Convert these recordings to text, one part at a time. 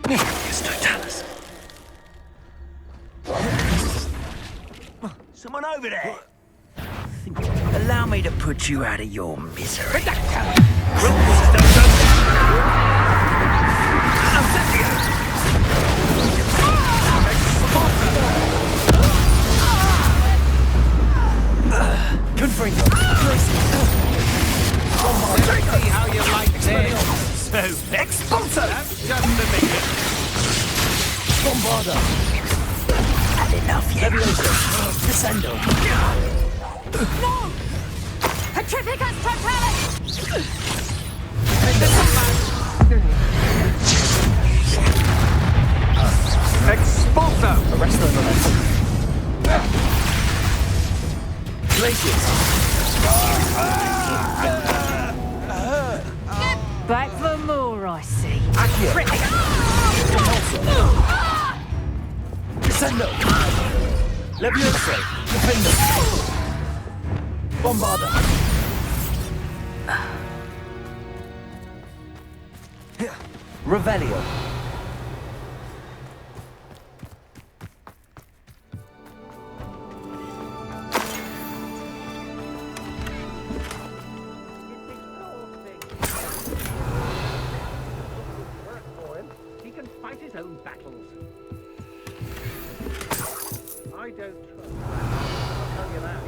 Yes, totalis. Someone over there! Allow me to put you out of your misery. Confringo. Let's see how you like this. So, expulso! That's just the beginning. Bombarda. Had enough yet? Levioso. Descendo. No! Petrificus totalis! Expulso! Arresto momentum. Glacius. Back for more, I see. Accio. Repulso. Descendo. Levioso. Defendo. Bombarda. Revelio. He can fight his own battles. I don't trust him. I'll tell you that.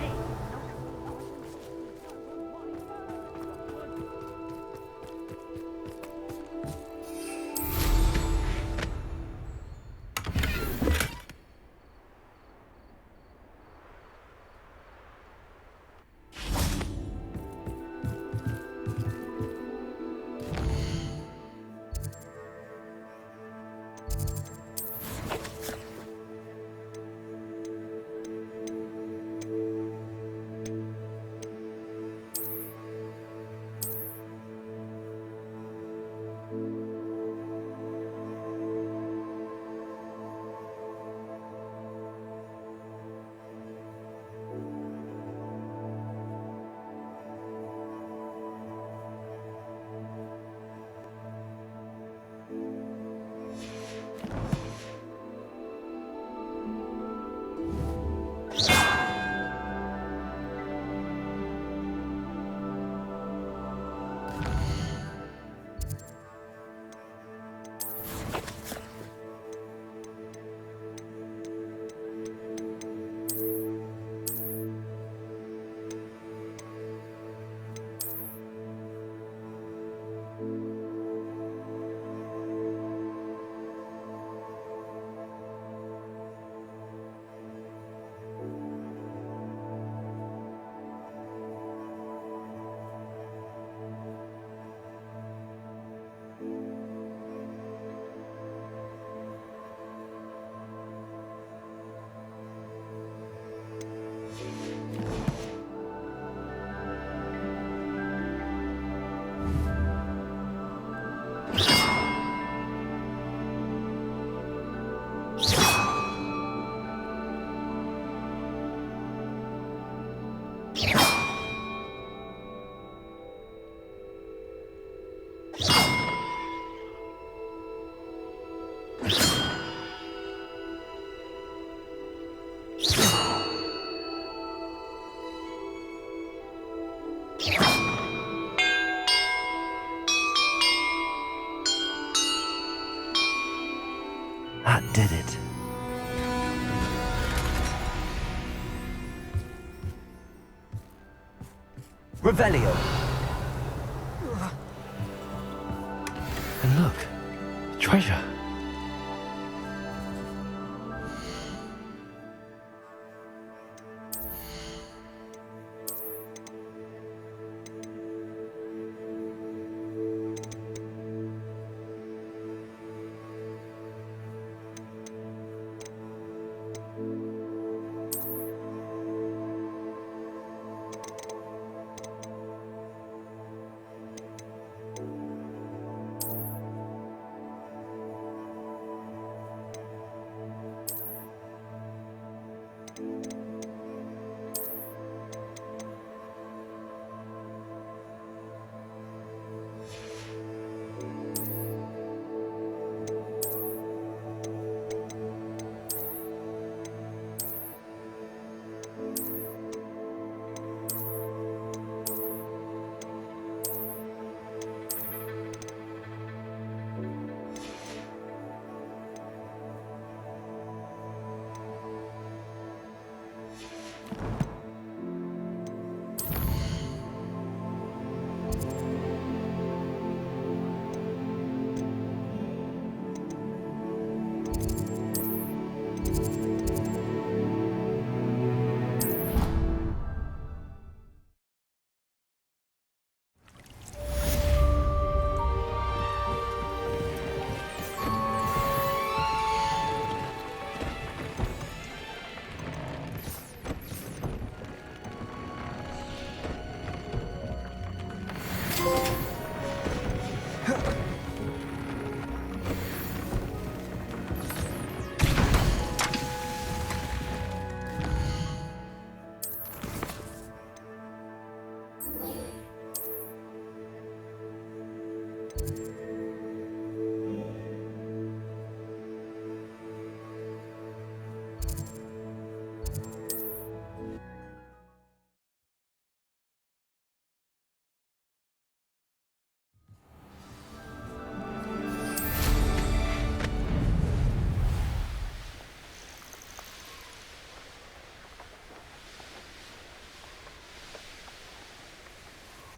That did it. Revelio. And look, treasure.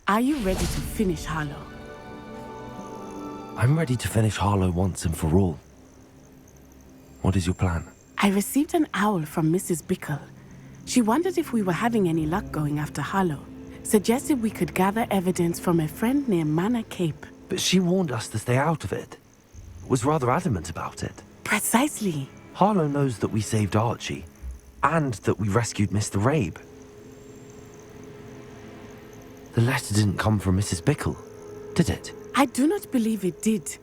Are you ready to finish Harlow? I'm ready to finish Harlow once and for all. What is your plan? I received an owl from Mrs. Bickle. She wondered if we were having any luck going after Harlow. Suggested we could gather evidence from a friend near Manor Cape. But she warned us to stay out of it. Was rather adamant about it. Precisely. Harlow knows that we saved Archie, and that we rescued Mr. Rabe. The letter didn't come from Mrs. Bickle, did it? I do not believe it did.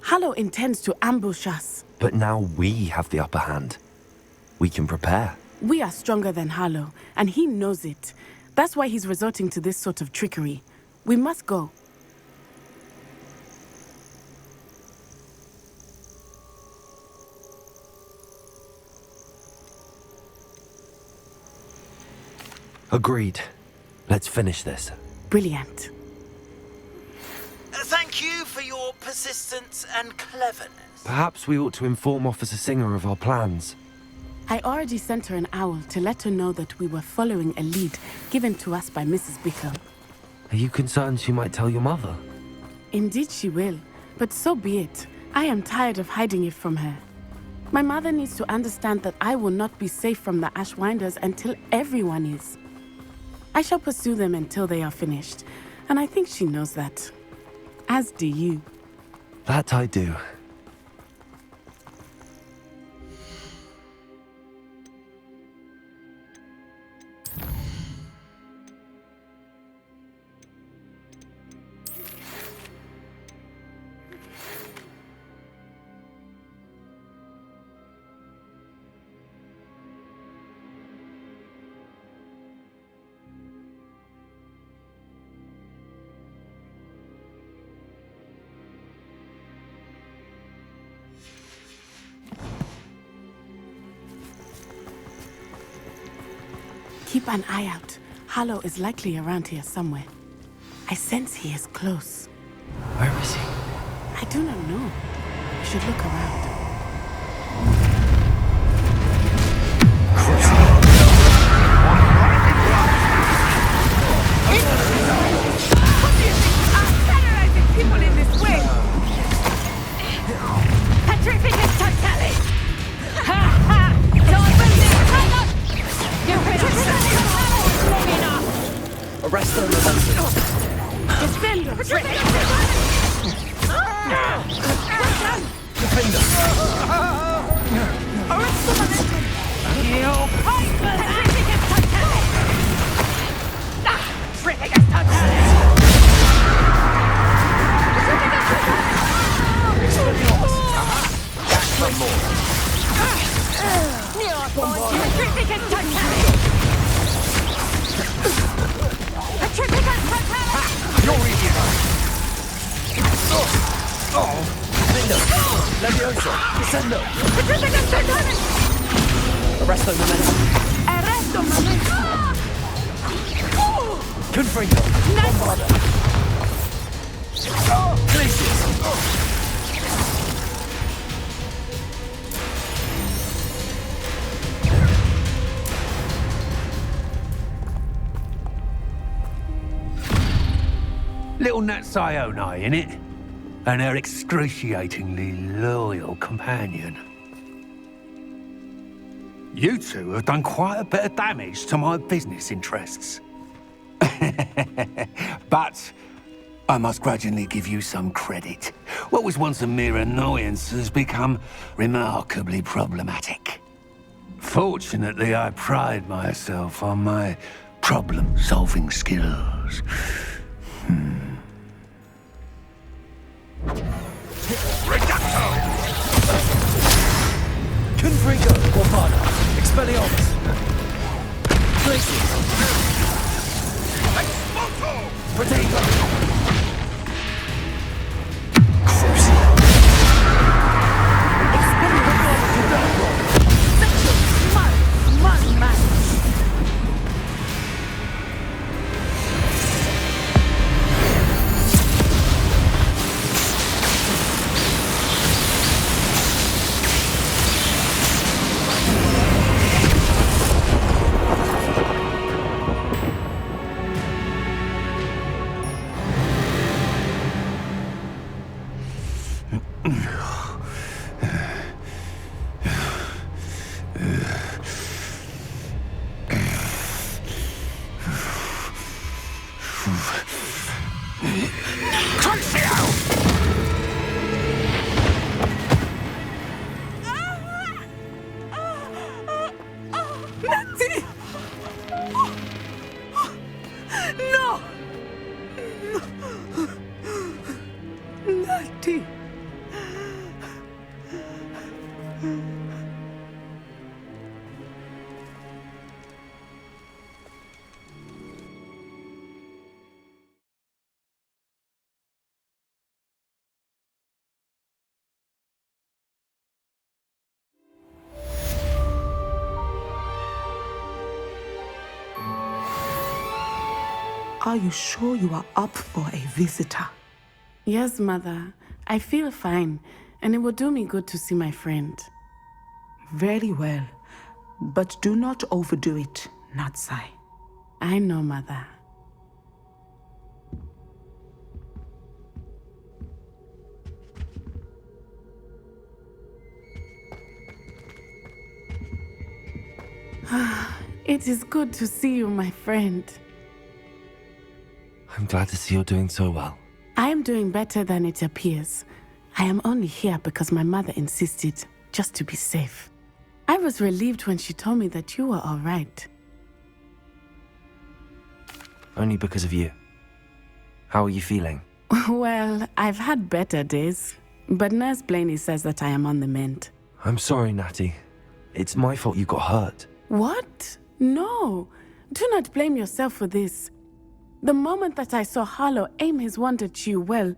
Harlow intends to ambush us. But now we have the upper hand. We can prepare. We are stronger than Harlow, and he knows it. That's why he's resorting to this sort of trickery. We must go. Agreed. Let's finish this. Brilliant. Thank you for your persistence and cleverness. Perhaps we ought to inform Officer Singer of our plans. I already sent her an owl to let her know that we were following a lead given to us by Mrs. Bickle. Are you concerned she might tell your mother? Indeed she will, but so be it. I am tired of hiding it from her. My mother needs to understand that I will not be safe from the Ashwinders until everyone is. I shall pursue them until they are finished, and I think she knows that. As do you. That I do. Keep an eye out. Harlow is likely around here somewhere. I sense he is close. Where is he? I do not know. We should look around. What do you think? I'm terrorizing people in this way! Petrificus totalis! Ha ha! Don't believe it! Hang on! You're long enough! Arrest them immediately. Defender! Defender! Arrest the momentum! You pointless! Petrificus totalis! Petrificus totalis! One more. Petrificus totalis! Petrificus totalis! You're easy. Defender! Levioso! Descendo! Petrificus totalis! Arresto momentum. Arresto momentum! Confringo! Bombarda! Glacius! Little Nat Sioni, innit? And her excruciatingly loyal companion. You two have done quite a bit of damage to my business interests. But I must grudgingly give you some credit. What was once a mere annoyance has become remarkably problematic. Fortunately, I pride myself on my problem-solving skills. Confringo! Bombarda! Expelliarmus! Glacius! Protego! Natty! No! Natty! Are you sure you are up for a visitor? Yes, Mother. I feel fine, and it will do me good to see my friend. Very well. But do not overdo it, Natsai. I know, Mother. It is good to see you, my friend. I'm glad to see you're doing so well. I am doing better than it appears. I am only here because my mother insisted, just to be safe. I was relieved when she told me that you were all right. Only because of you. How are you feeling? Well, I've had better days, but Nurse Blaney says that I am on the mend. I'm sorry, Natty. It's my fault you got hurt. What? No. Do not blame yourself for this. The moment that I saw Harlow aim his wand at you, well...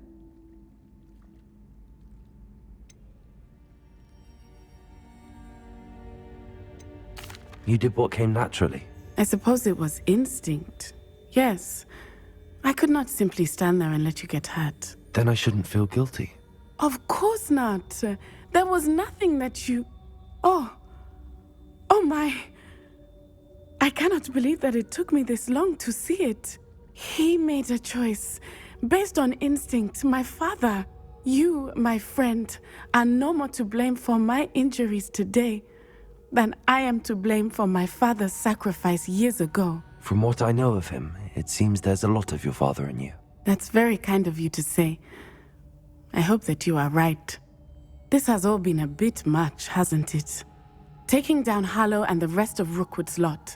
You did what came naturally. I suppose it was instinct. Yes. I could not simply stand there and let you get hurt. Then I shouldn't feel guilty. Of course not. There was nothing that you... Oh my... I cannot believe that it took me this long to see it. He made a choice. Based on instinct, my father, you, my friend, are no more to blame for my injuries today than I am to blame for my father's sacrifice years ago. From what I know of him, it seems there's a lot of your father in you. That's very kind of you to say. I hope that you are right. This has all been a bit much, hasn't it? Taking down Harlow and the rest of Rookwood's lot.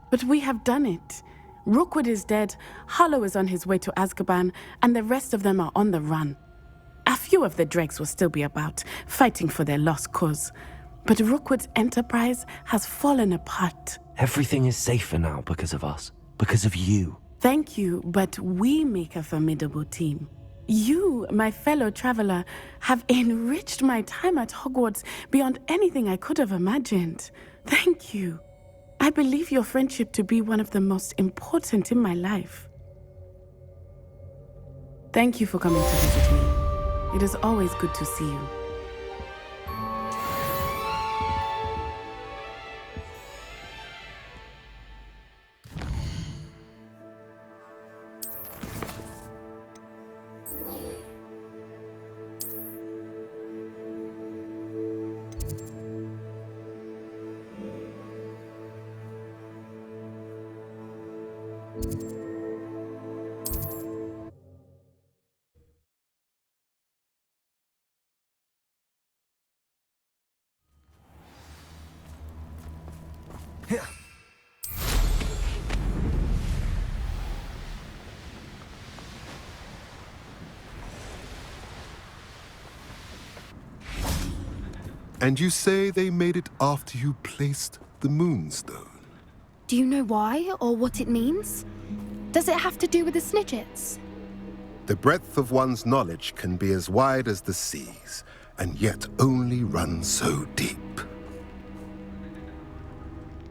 But we have done it. Rookwood is dead, Harlow is on his way to Azkaban, and the rest of them are on the run. A few of the dregs will still be about, fighting for their lost cause. But Rookwood's enterprise has fallen apart. Everything is safer now because of us. Because of you. Thank you, but we make a formidable team. You, my fellow traveler, have enriched my time at Hogwarts beyond anything I could have imagined. Thank you. I believe your friendship to be one of the most important in my life. Thank you for coming to visit me. It is always good to see you. And you say they made it after you placed the Moonstone? Do you know why or what it means? Does it have to do with the Snidgets? The breadth of one's knowledge can be as wide as the seas, and yet only run so deep.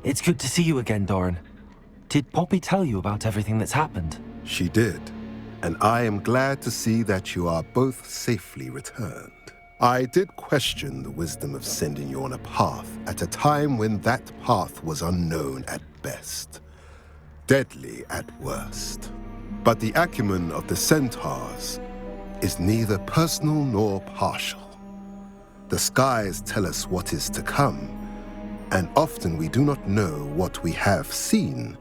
It's good to see you again, Doran. Did Poppy tell you about everything that's happened? She did, and I am glad to see that you are both safely returned. I did question the wisdom of sending you on a path at a time when that path was unknown at best, deadly at worst. But the acumen of the centaurs is neither personal nor partial. The skies tell us what is to come, and often we do not know what we have seen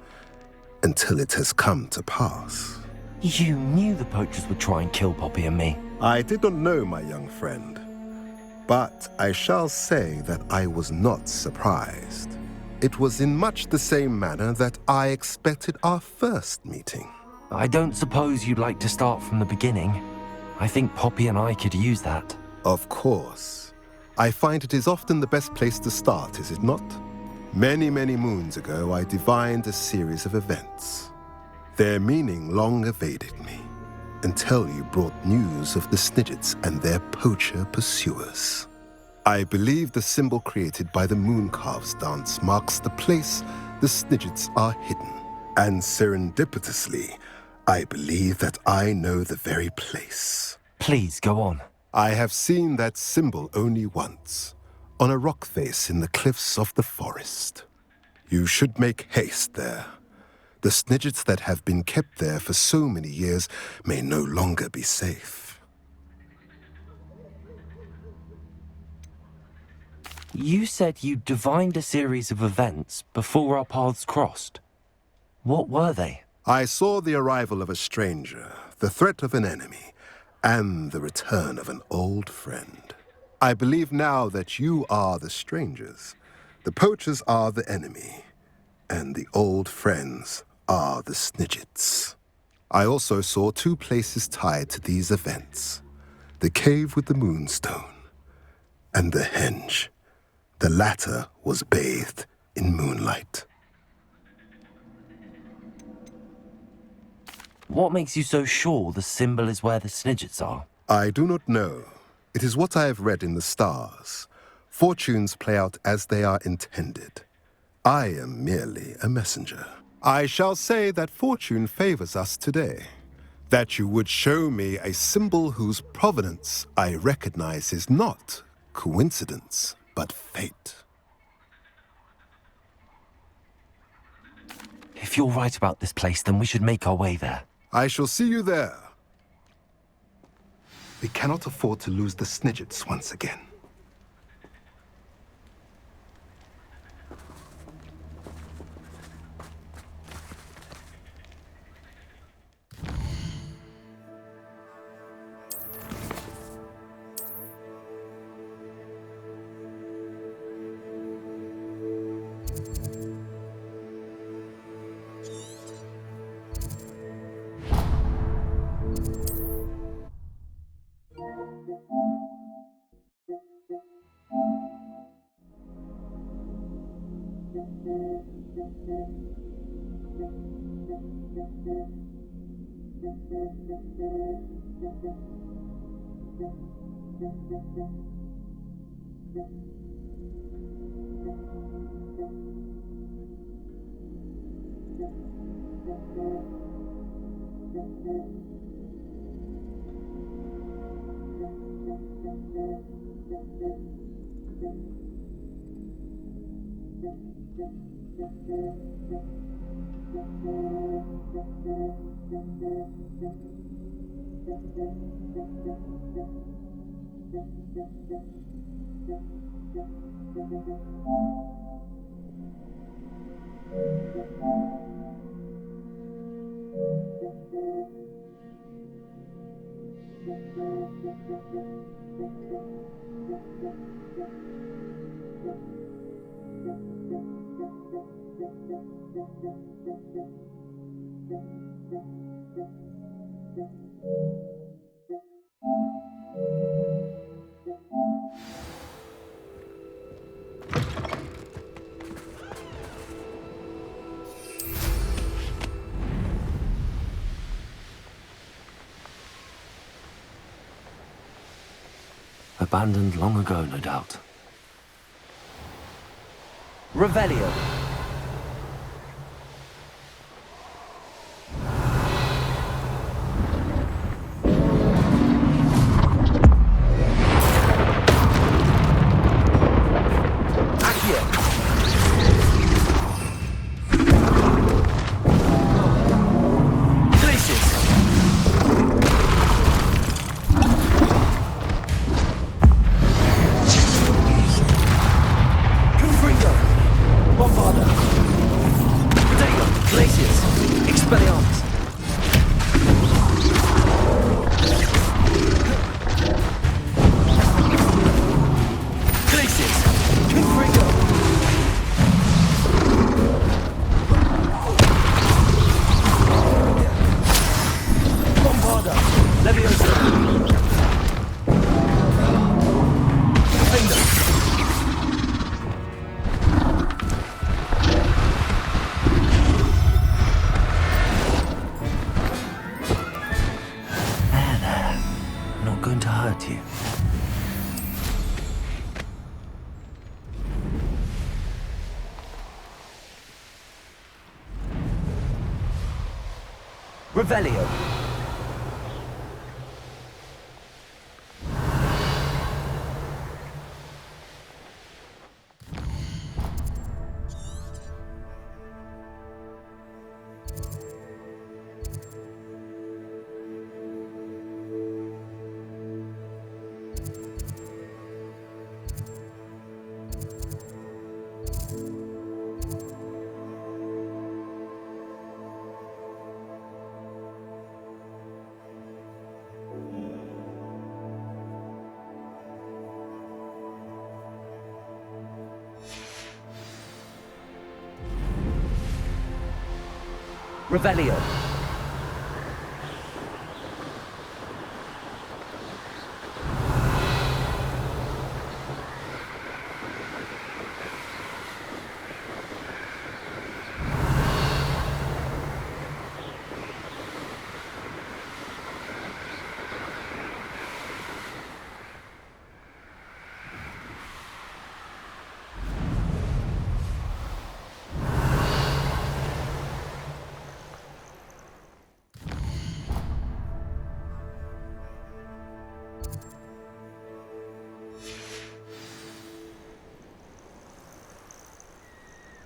until it has come to pass. You knew the poachers would try and kill Poppy and me. I did not know, my young friend, but I shall say that I was not surprised. It was in much the same manner that I expected our first meeting. I don't suppose you'd like to start from the beginning. I think Poppy and I could use that. Of course. I find it is often the best place to start, is it not? Many, many moons ago, I divined a series of events. Their meaning long evaded me, until you brought news of the Snidgets and their poacher pursuers. I believe the symbol created by the Mooncarves dance marks the place the Snidgets are hidden. And serendipitously, I believe that I know the very place. Please, go on. I have seen that symbol only once, on a rock face in the cliffs of the forest. You should make haste there. The Snidgets that have been kept there for so many years may no longer be safe. You said you divined a series of events before our paths crossed. What were they? I saw the arrival of a stranger, the threat of an enemy, and the return of an old friend. I believe now that you are the strangers, the poachers are the enemy, and the old friends are the Snidgets. I also saw two places tied to these events: the cave with the moonstone and the henge. The latter was bathed in moonlight. What makes you so sure the symbol is where the Snidgets are? I do not know. It is what I have read in the stars. Fortunes play out as they are intended. I am merely a messenger. I shall say that fortune favors us today. That you would show me a symbol whose provenance I recognize is not coincidence, but fate. If you're right about this place, then we should make our way there. I shall see you there. We cannot afford to lose the Snidgets once again. Abandoned long ago, no doubt. Revelio. not going to hurt you. Revelio. Revelio.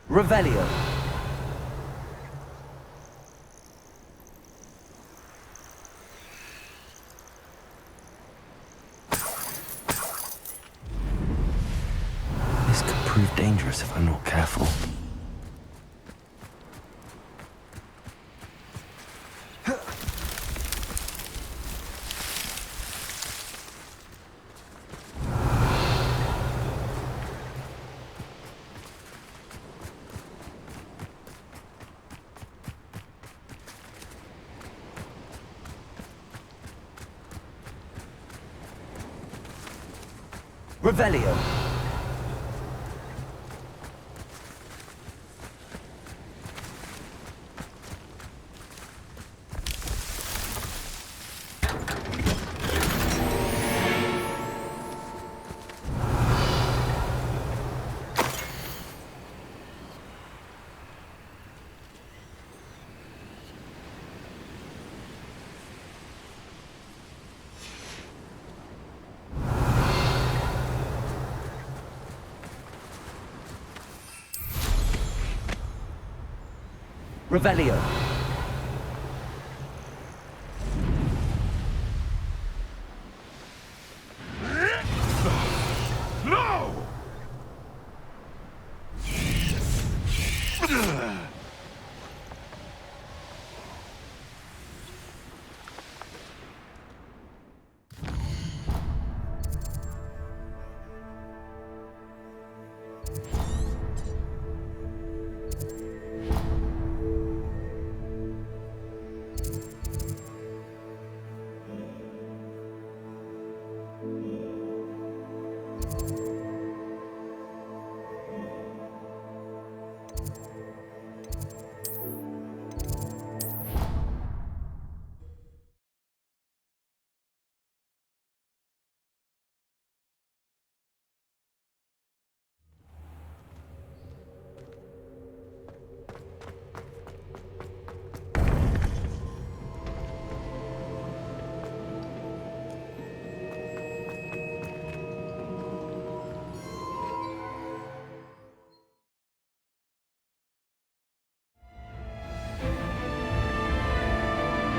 Revelio. This could prove dangerous if I'm not careful. Revelio. Revelio. No!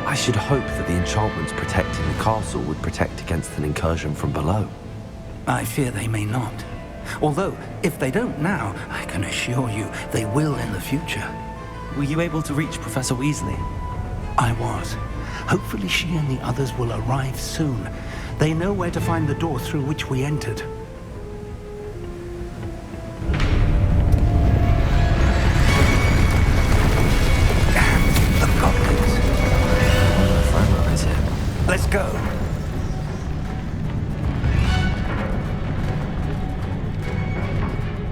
I should hope that the enchantments protecting the castle would protect against an incursion from below. I fear they may not. Although, if they don't now, I can assure you they will in the future. Were you able to reach Professor Weasley? I was. Hopefully she and the others will arrive soon. They know where to find the door through which we entered. Let's go.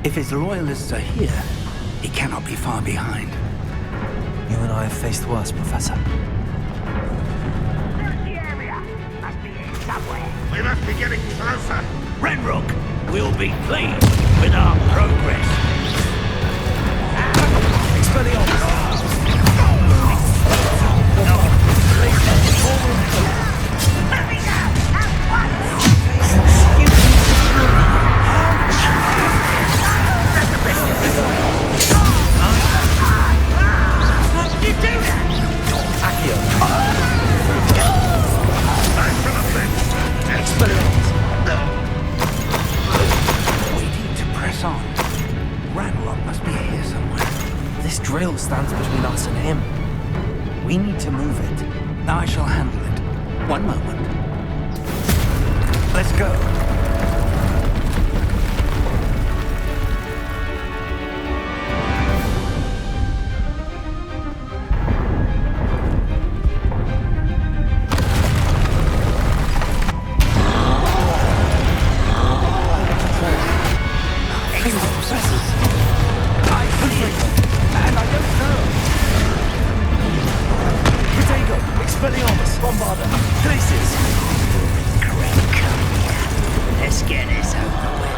If his loyalists are here, he cannot be far behind. You and I have faced worse, Professor. Search the area. Must be it. somewhere. We must be getting closer. Ranrok will be pleased with our progress. Waiting to press on. Ranrok must be here somewhere. This drill stands between us and him. We need to move it. I shall handle it. One moment. Let's go. Let's get this over with.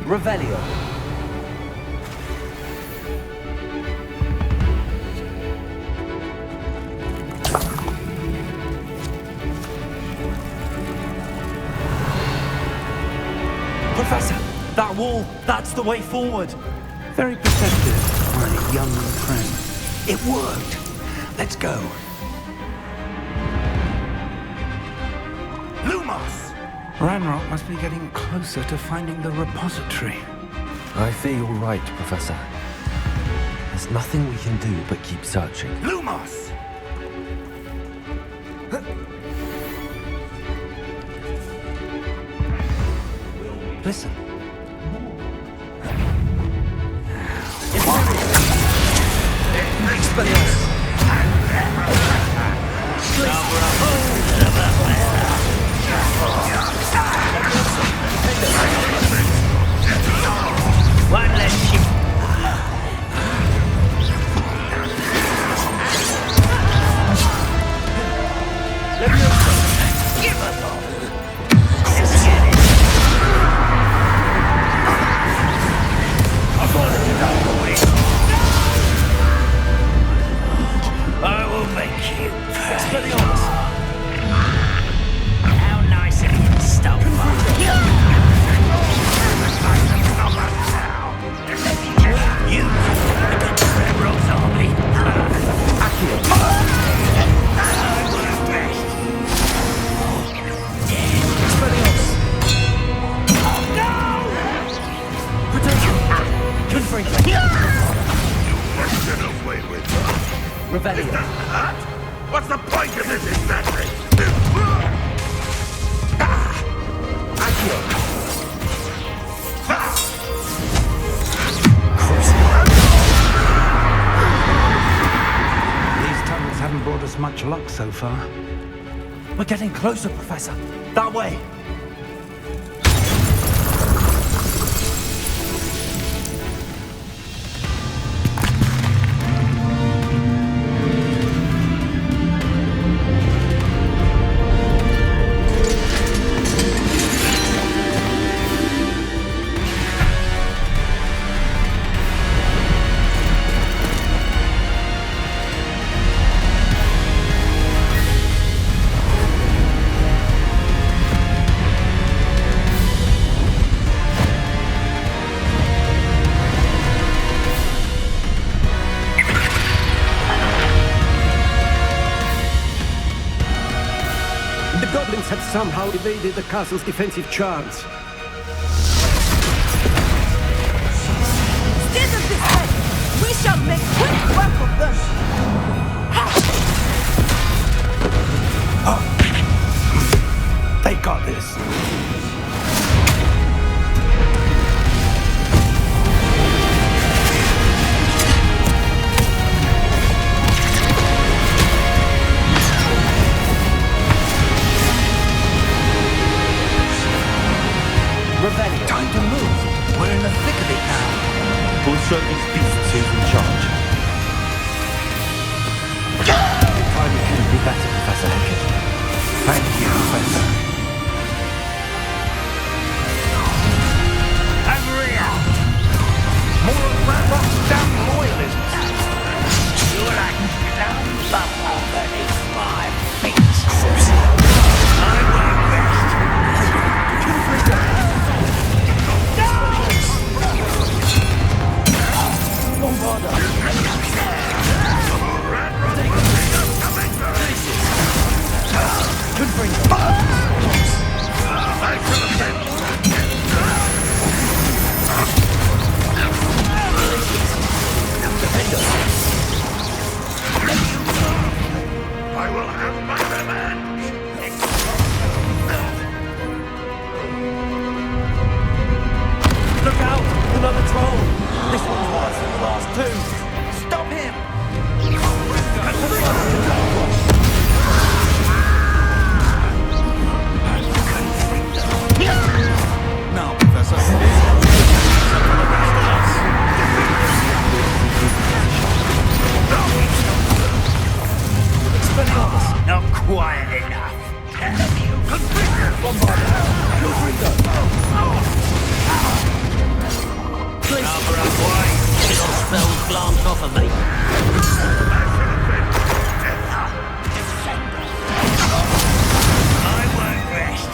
Revelio. Professor, that wall, that's the way forward. Very perceptive, my young friend. It worked. Let's go. Lumos! Ranrok must be getting closer to finding the repository. I fear you're right, Professor. There's nothing we can do but keep searching. Lumos! Listen. One less ship. Give us all. Let's get it. I'm going to get out of the way. I will make you pay. How nice of you to stop by. You against Ranrok's army. Revelio. What's the point of this exactly? These tunnels haven't brought us much luck so far. We're getting closer, Professor. That way. somehow evaded the castle's defensive charms. Steer them this way! We shall make quick work of them! They got this. Rebellion. Time to move. We're in the thick of it now. We'll show these beasts who's in charge. Timing couldn't be better, Professor Hackett. Thank you, Professor. Over here! More of Ranrok's damn loyalists. You're like down bumper beneath my feet. I won't rest. Could bring them. I will have my revenge! Look out! Another troll! This one's worse than the last two! Stop him! Now, Professor. Not quiet enough. Cover up, boy. Little spells glance off of me. I won't rest.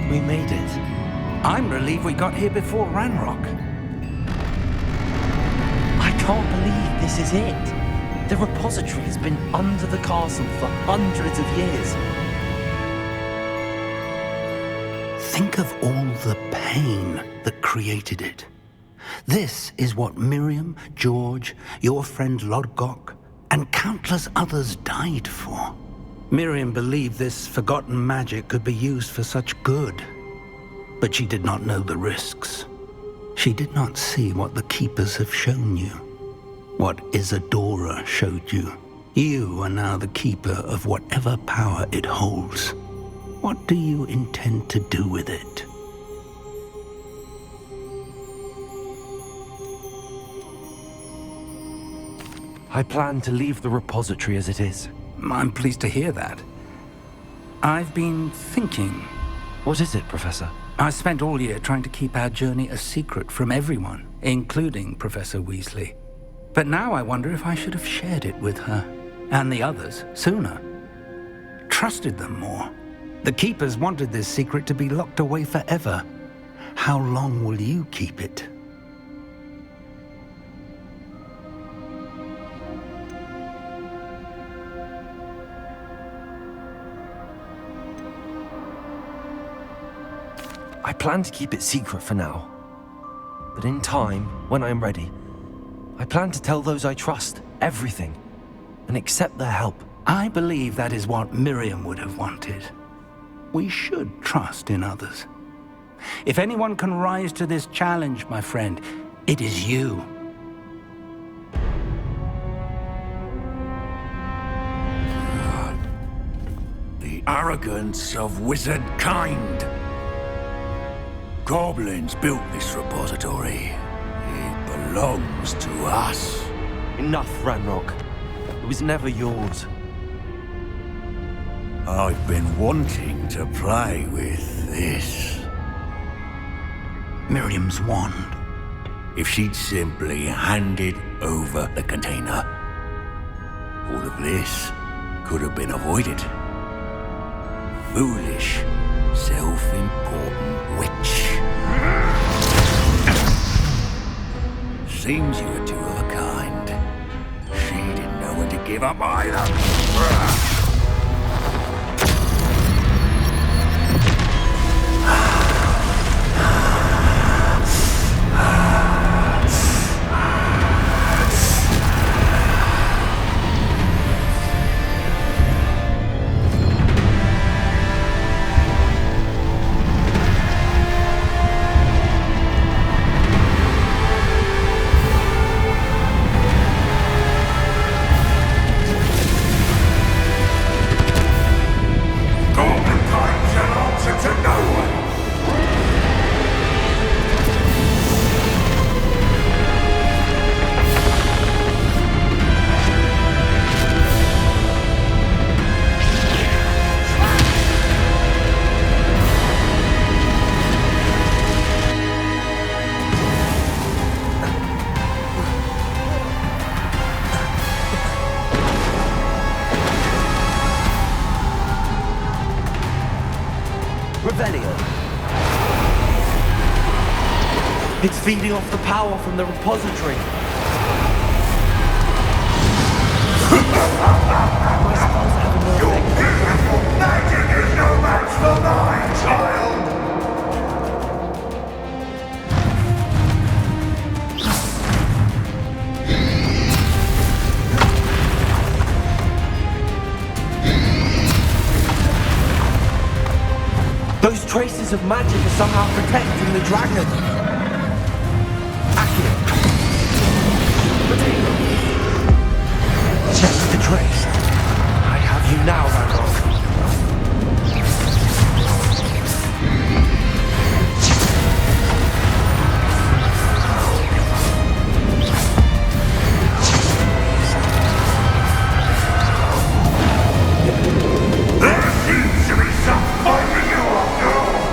We made it. I'm relieved we got here before Ranrok. I can't believe this is it. The repository has been under the castle for hundreds of years. Think of all the pain that created it. This is what Miriam, George, your friend Lodgok, and countless others died for. Miriam believed this forgotten magic could be used for such good, but she did not know the risks. She did not see what the Keepers have shown you, what Isadora showed you. You are now the keeper of whatever power it holds. What do you intend to do with it? I plan to leave the repository as it is. I'm pleased to hear that. I've been thinking. What is it, Professor? I spent all year trying to keep our journey a secret from everyone, including Professor Weasley. But now I wonder if I should have shared it with her, and the others, sooner. Trusted them more. The Keepers wanted this secret to be locked away forever. How long will you keep it? I plan to keep it secret for now. But in time, when I'm ready, I plan to tell those I trust everything and accept their help. I believe that is what Miriam would have wanted. We should trust in others. If anyone can rise to this challenge, my friend, it is you. The arrogance of wizard kind. Goblins built this repository. It belongs to us. Enough, Ranrok. It was never yours. I've been wanting to play with this. Miriam's wand. If she'd simply handed over the container, all of this could have been avoided. Foolish, self-important witch. Seems you were two of a kind. She didn't know when to give up either. It's feeding off the power from the repository. Your beautiful magic is no match for mine, child! Those traces of magic are somehow protecting the dragon. Check the trace. I have you now, Ranrok. There seems to be some finding you after all.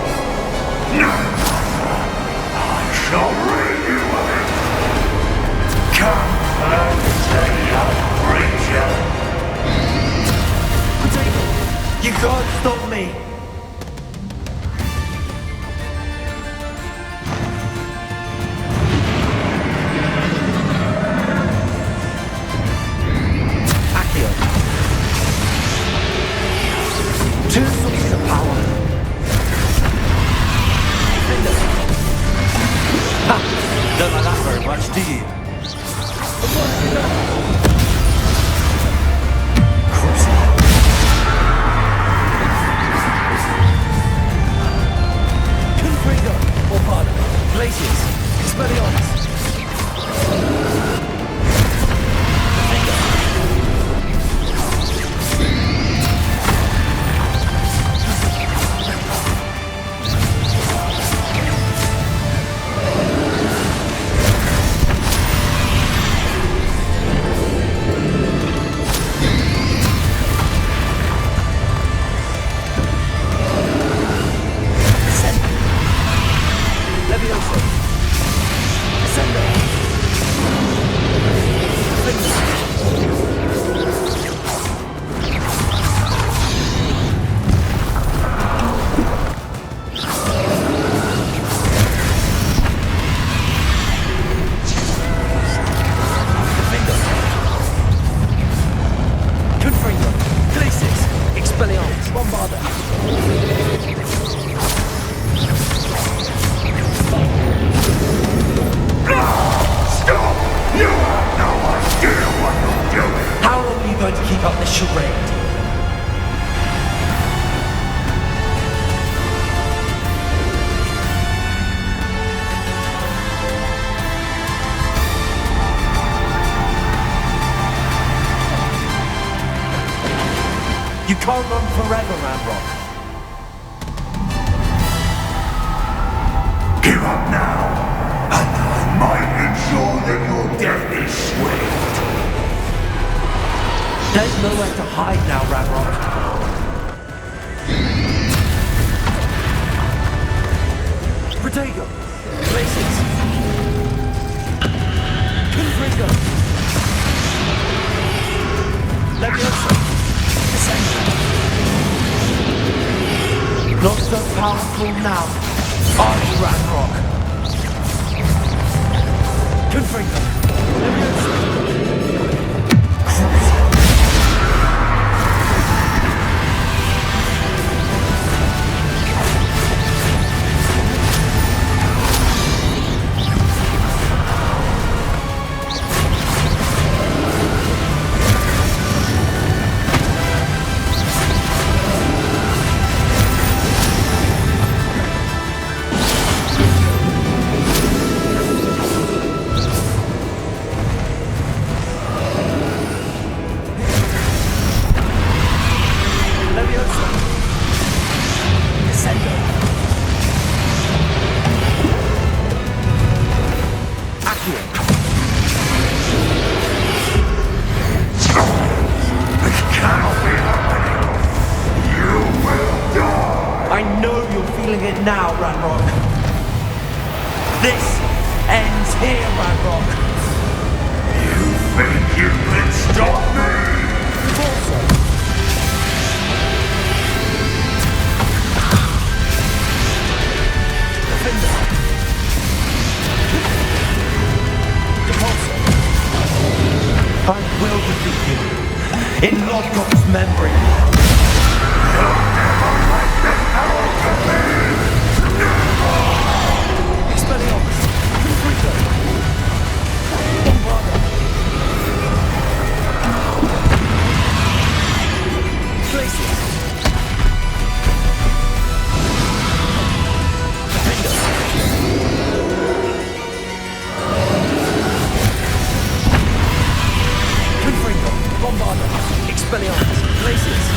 No, I shall rid you of it. Come and stay up. You can't stop me! Accio. Two sources of power. do you? Confringo, Orpana, Glaciers, Expelliarmus. You can't run forever, Ranrok. Give up now, and I might ensure that your death is swift. There's nowhere to hide now, Ranrok. Protego, Glaciers, Confringo, Leviosa, Not so powerful now, are you, Ranrok? Confringo, Leviosa. Now, Ranrok. This ends here, Ranrok. You think you can stop me? Also. Defender. Depulso. I will defeat you. In Lodgok's memory. You'll never let this power to me! Expelliarmus, Confringo, Bombarda, Glaciers, Defender, Confringo, Bombarda, Expelliarmus, Glaciers.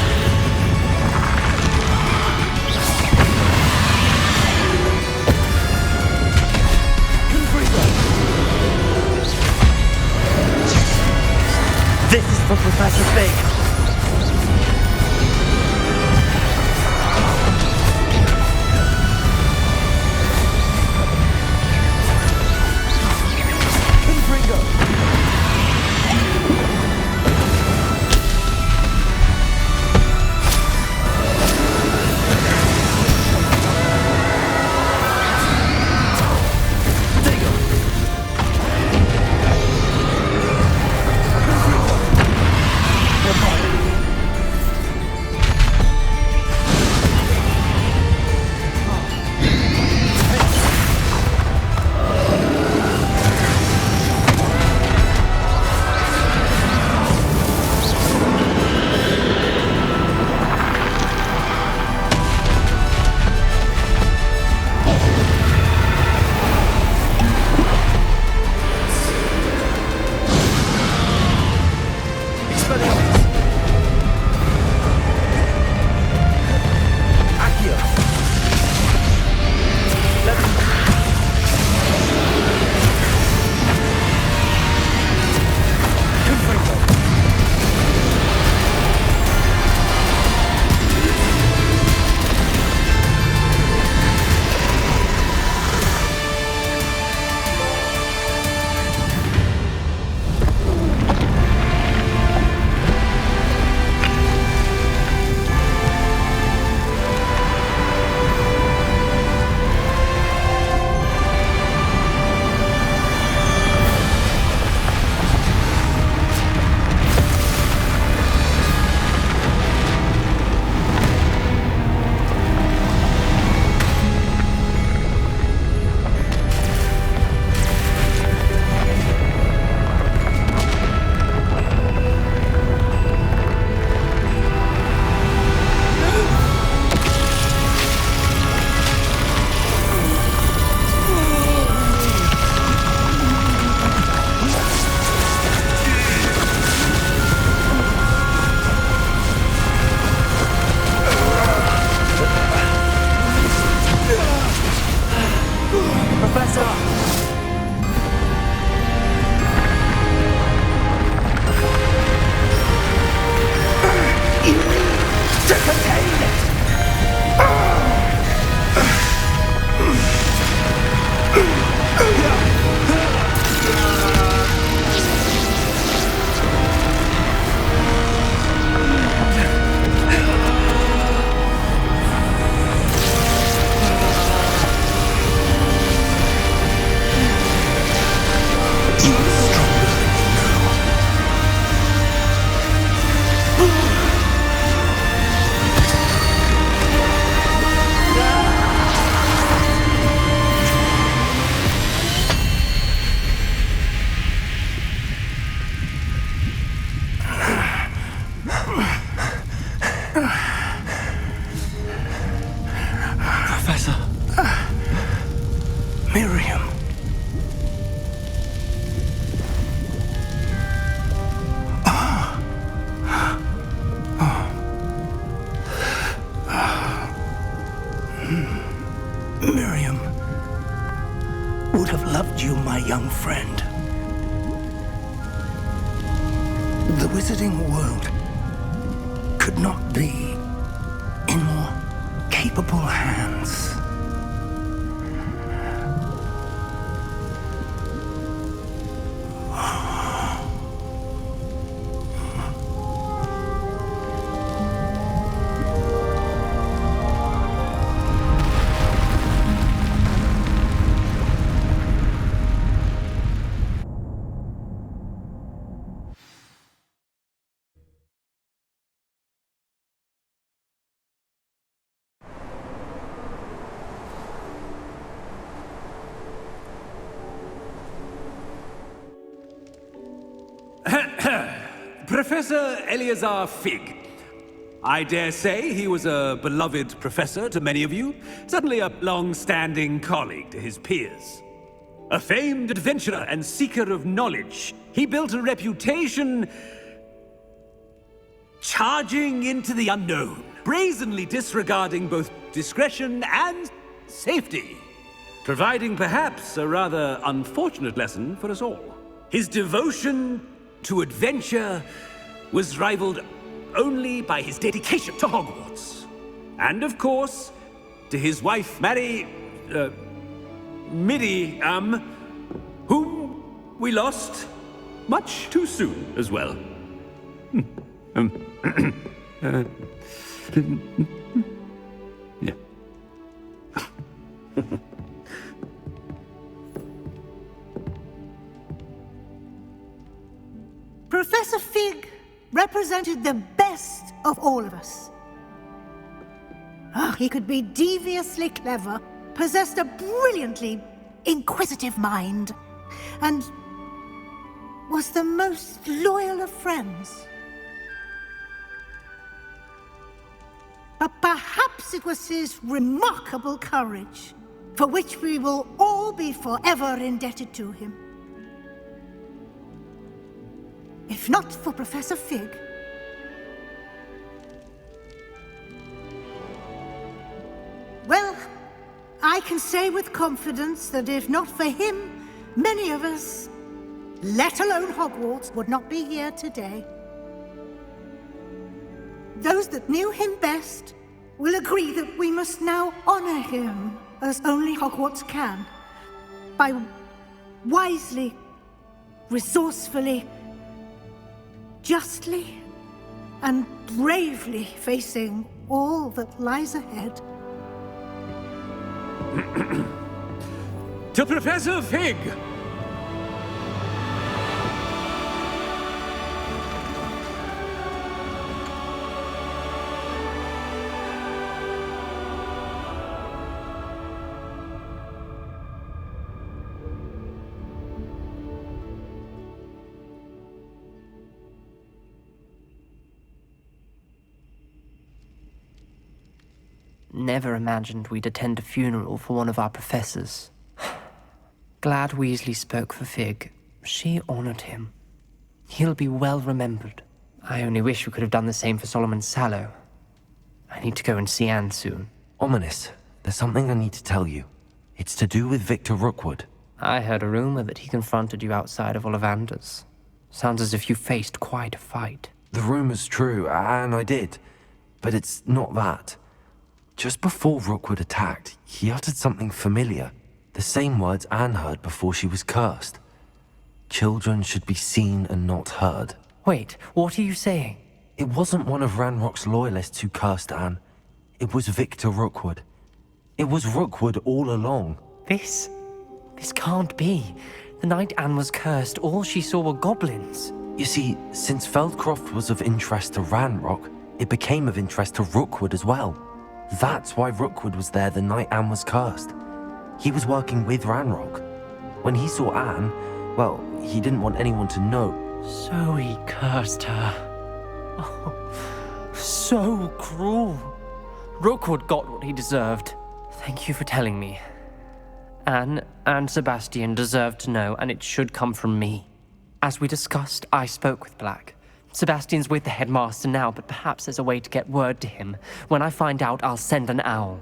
This is for Professor Fig. Confringo. Protego. The wizarding world could not be in more capable hands. Professor Eleazar Fig. I dare say he was a beloved professor to many of you, certainly a long-standing colleague to his peers. A famed adventurer and seeker of knowledge, he built a reputation charging into the unknown, brazenly disregarding both discretion and safety, providing perhaps a rather unfortunate lesson for us all. His devotion to adventure was rivaled only by his dedication to Hogwarts. And of course, to his wife, Midi, whom we lost much too soon as well. Yeah. Professor Fig represented the best of all of us. He could be deviously clever, possessed a brilliantly inquisitive mind, and was the most loyal of friends. But perhaps it was his remarkable courage, for which we will all be forever indebted to him. If not for Professor Fig, well, I can say with confidence that if not for him, many of us, let alone Hogwarts, would not be here today. Those that knew him best will agree that we must now honor him as only Hogwarts can, by wisely, resourcefully, justly and bravely facing all that lies ahead. To Professor Fig! Never imagined we'd attend a funeral for one of our professors. Glad Weasley spoke for Fig. She honored him. He'll be well remembered. I only wish we could have done the same for Solomon Sallow. I need to go and see Anne soon. Ominous, there's something I need to tell you. It's to do with Victor Rookwood. I heard a rumor that he confronted you outside of Ollivander's. Sounds as if you faced quite a fight. The rumor's true, and I did. But it's not that. Just before Rookwood attacked, he uttered something familiar. The same words Anne heard before she was cursed. Children should be seen and not heard. Wait, what are you saying? It wasn't one of Ranrock's loyalists who cursed Anne. It was Victor Rookwood. It was Rookwood all along. This can't be. The night Anne was cursed, all she saw were goblins. You see, since Feldcroft was of interest to Ranrock, it became of interest to Rookwood as well. That's why Rookwood was there the night Anne was cursed. He was working with Ranrock. When he saw Anne, well, he didn't want anyone to know. So he cursed her. Oh, so cruel. Rookwood got what he deserved. Thank you for telling me. Anne and Sebastian deserved to know, and it should come from me. As we discussed, I spoke with Black. Sebastian's with the headmaster now, but perhaps there's a way to get word to him. When I find out, I'll send an owl.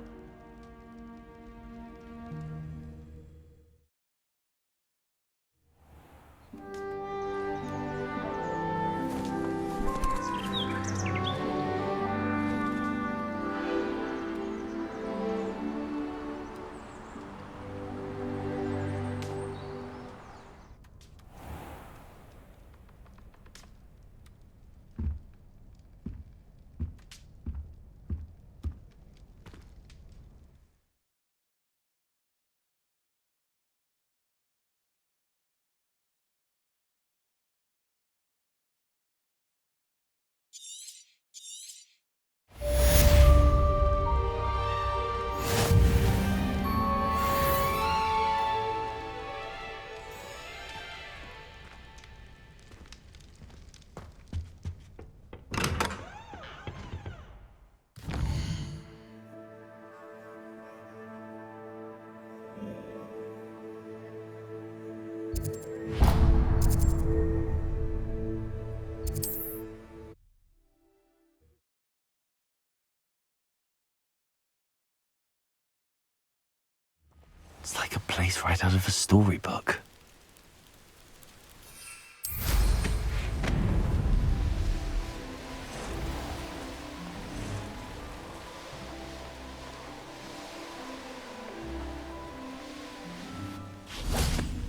It's like a place right out of a storybook.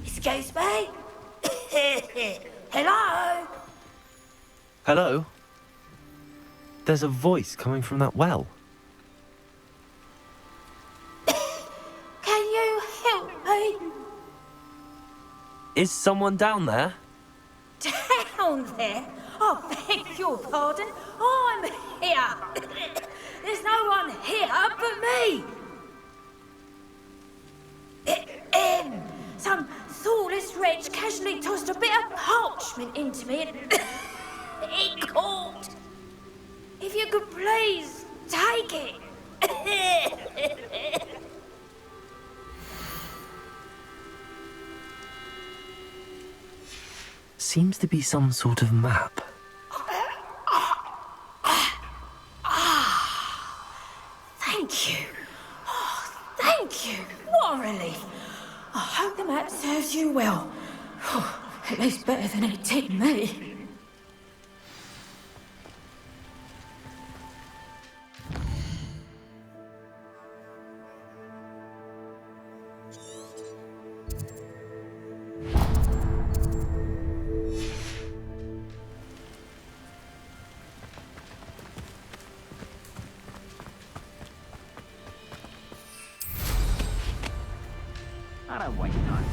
Excuse me? Hello? Hello? There's a voice coming from that well. Can you help me? Is someone down there? Down there? Oh, beg your pardon. I'm here. There's no one here but me. Some thoughtless wretch casually tossed a bit of parchment into me and it caught. If you could please take it. Seems to be some sort of map. Thank you. Oh, thank you. What a relief. I hope the map serves you well. At least better than it did me. I don't waste time.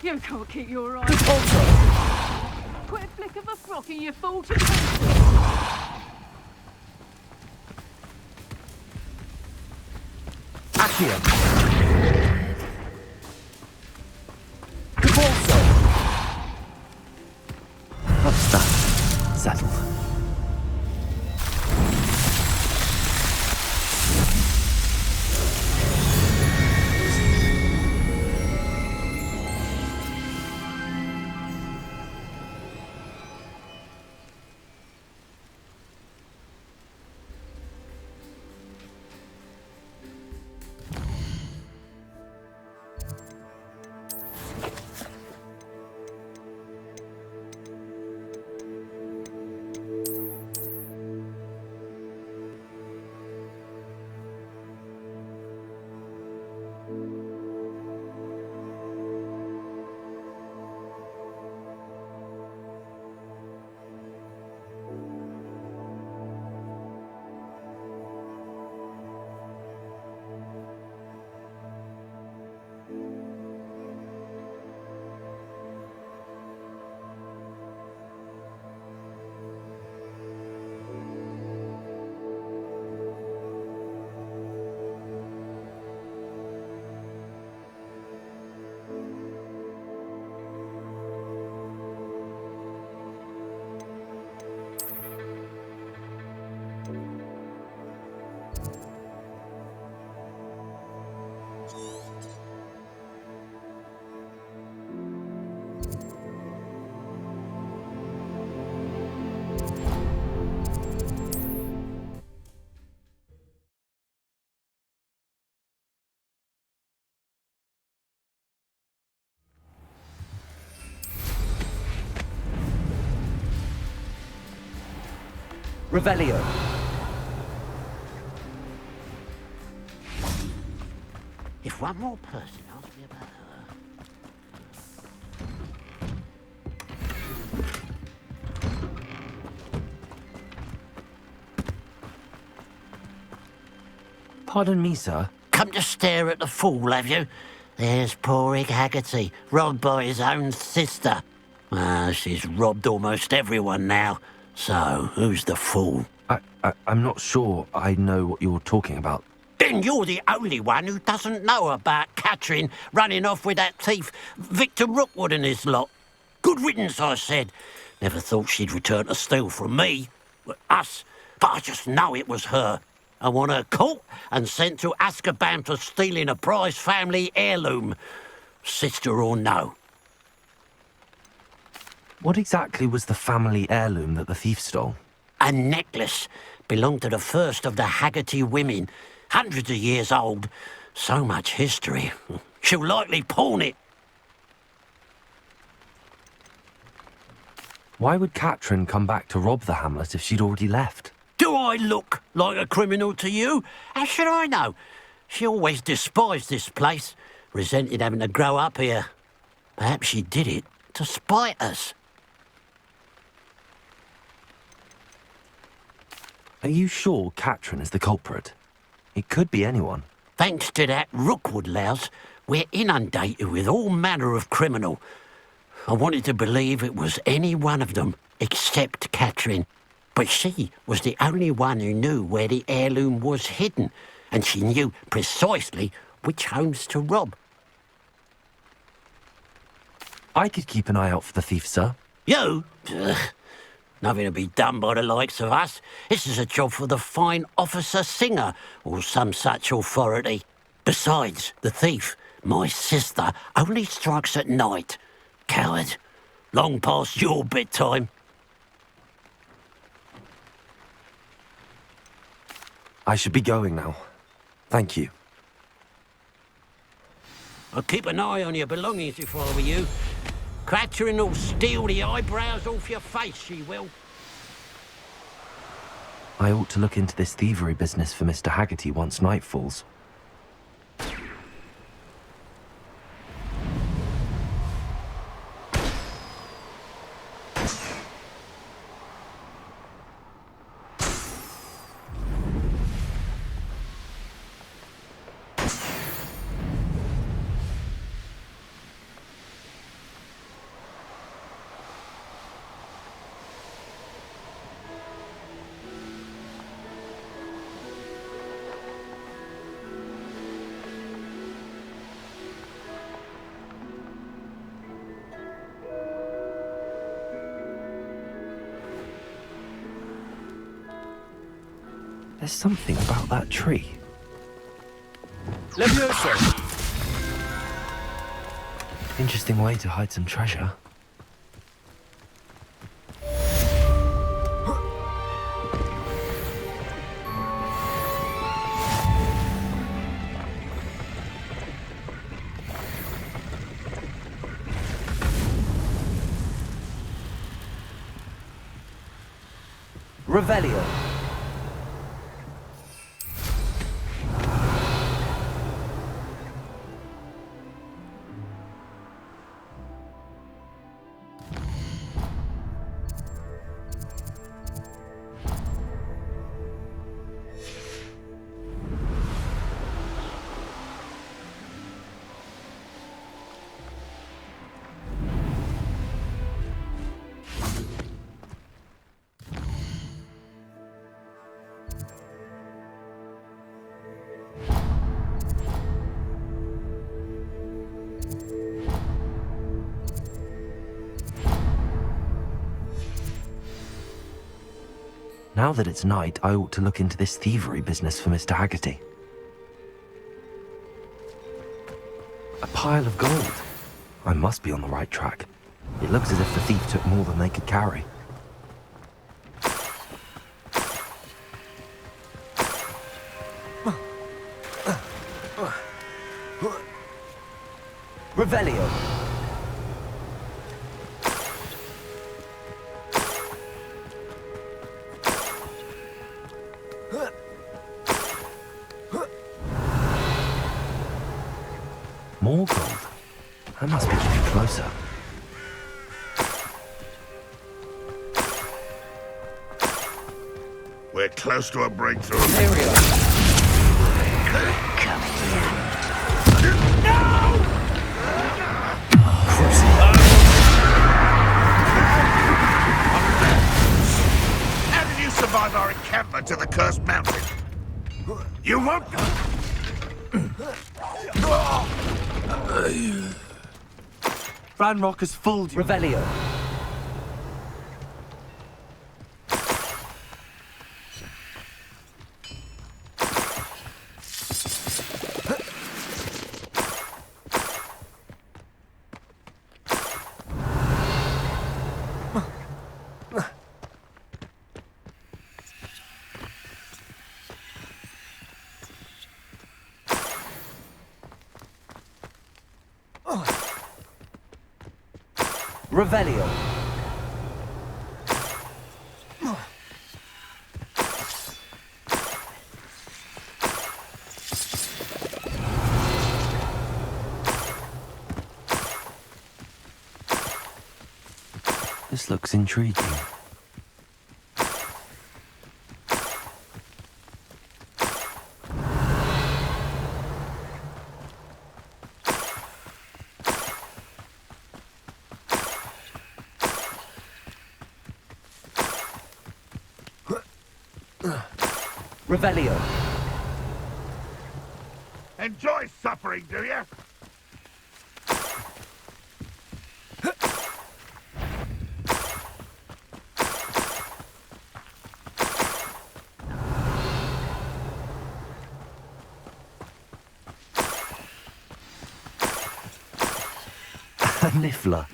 You can't keep your eyes. Quit a flick of a frock and you fall to pieces. Accio! What's that? Settled. Revelio. If one more person asks me about her... Pardon me, sir. Come to stare at the fool, have you? There's poor Ig Haggerty, robbed by his own sister. She's robbed almost everyone now. So, who's the fool? I'm not sure I know what you're talking about. Then you're the only one who doesn't know about Catherine running off with that thief, Victor Rookwood and his lot. Good riddance, I said. Never thought she'd return to steal from me. Us. But I just know it was her. I want her caught and sent to Azkaban for stealing a prized family heirloom. Sister or no. What exactly was the family heirloom that the thief stole? A necklace. Belonged to the first of the Haggerty women. Hundreds of years old. So much history. She'll likely pawn it. Why would Katrin come back to rob the hamlet if she'd already left? Do I look like a criminal to you? How should I know? She always despised this place, resented having to grow up here. Perhaps she did it to spite us. Are you sure Katrin is the culprit? It could be anyone. Thanks to that Rookwood louse, we're inundated with all manner of criminal. I wanted to believe it was any one of them, except Katrin. But she was the only one who knew where the heirloom was hidden, and she knew precisely which homes to rob. I could keep an eye out for the thief, sir. You? Ugh. Nothing to be done by the likes of us. This is a job for the fine officer Singer, or some such authority. Besides, the thief, my sister, only strikes at night. Coward. Long past your bedtime. I should be going now. Thank you. I'll keep an eye on your belongings if I were you. Katrin will steal the eyebrows off your face, she will. I ought to look into this thievery business for Mr. Haggerty once night falls. There's something about that tree. Levioso! Interesting way to hide some treasure. Revelio. Now that it's night, I ought to look into this thievery business for Mr. Haggerty. A pile of gold. I must be on the right track. It looks as if the thief took more than they could carry. Revelio. More gold. I must be getting closer. We're close to a breakthrough. Here we are. Come How did you survive our encampment to the Cursed Mountain? You won't... Ranrok has fooled you. Revelio. Revelio. This looks intriguing. Revelio. Enjoy suffering, do you? A niffler.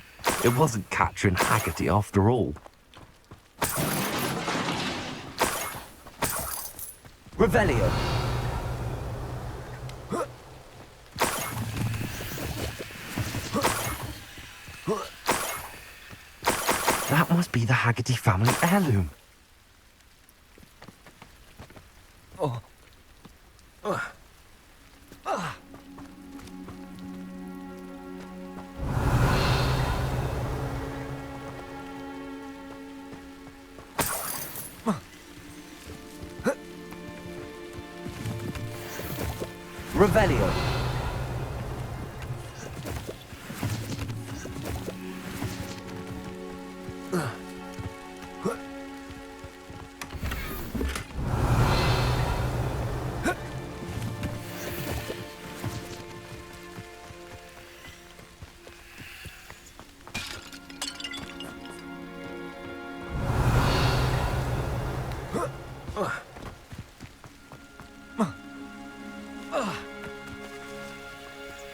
It wasn't Catherine Haggerty after all. Revelio. That must be the Haggerty family heirloom. Revelio.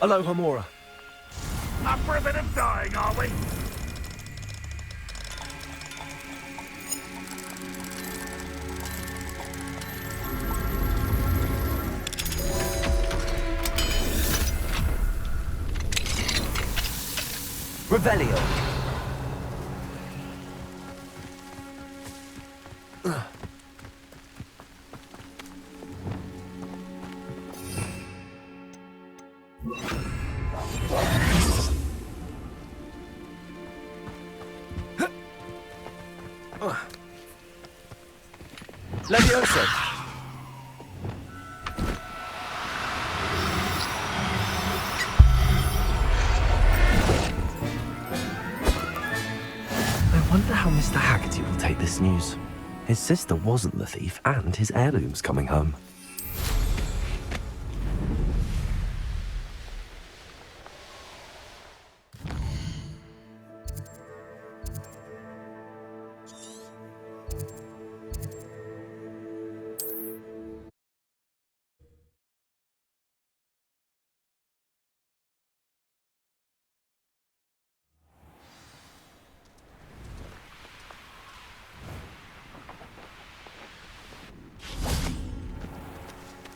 Aloha, Mora. Up for a bit of dying, are we? Revelio. Leviosa. I wonder how Mr. Haggerty will take this news. His sister wasn't the thief, and his heirloom's coming home.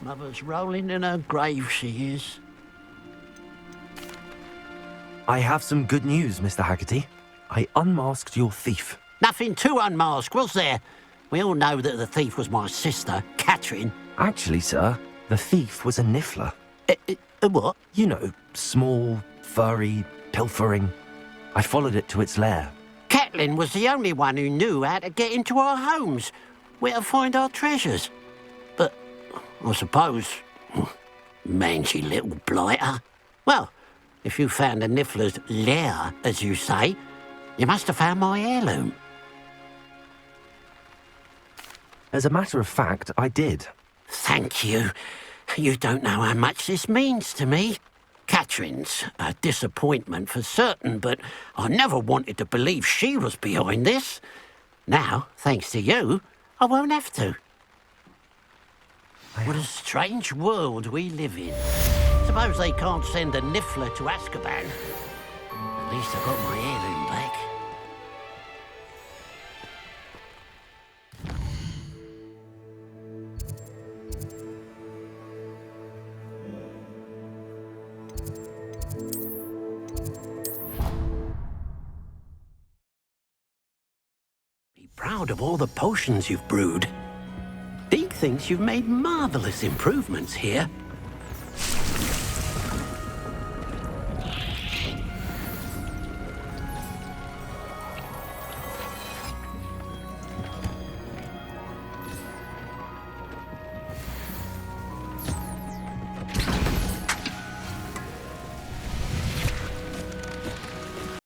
Mother's rolling in her grave, she is. I have some good news, Mr. Haggerty. I unmasked your thief. Nothing to unmask, was there? We all know that the thief was my sister, Catherine. Actually, sir, the thief was a niffler. A what? You know, small, furry, pilfering. I followed it to its lair. Catelyn was the only one who knew how to get into our homes, where to find our treasures. But I suppose, mangy little blighter. Well, if you found the niffler's lair, as you say, you must have found my heirloom. As a matter of fact, I did. Thank you. You don't know how much this means to me. Catherine's a disappointment for certain, but I never wanted to believe she was behind this. Now, thanks to you, I won't have to. What a strange world we live in. Suppose they can't send a niffler to Azkaban. At least I got my heirloom back. proud of all the potions you've brewed. Deke thinks you've made marvelous improvements here.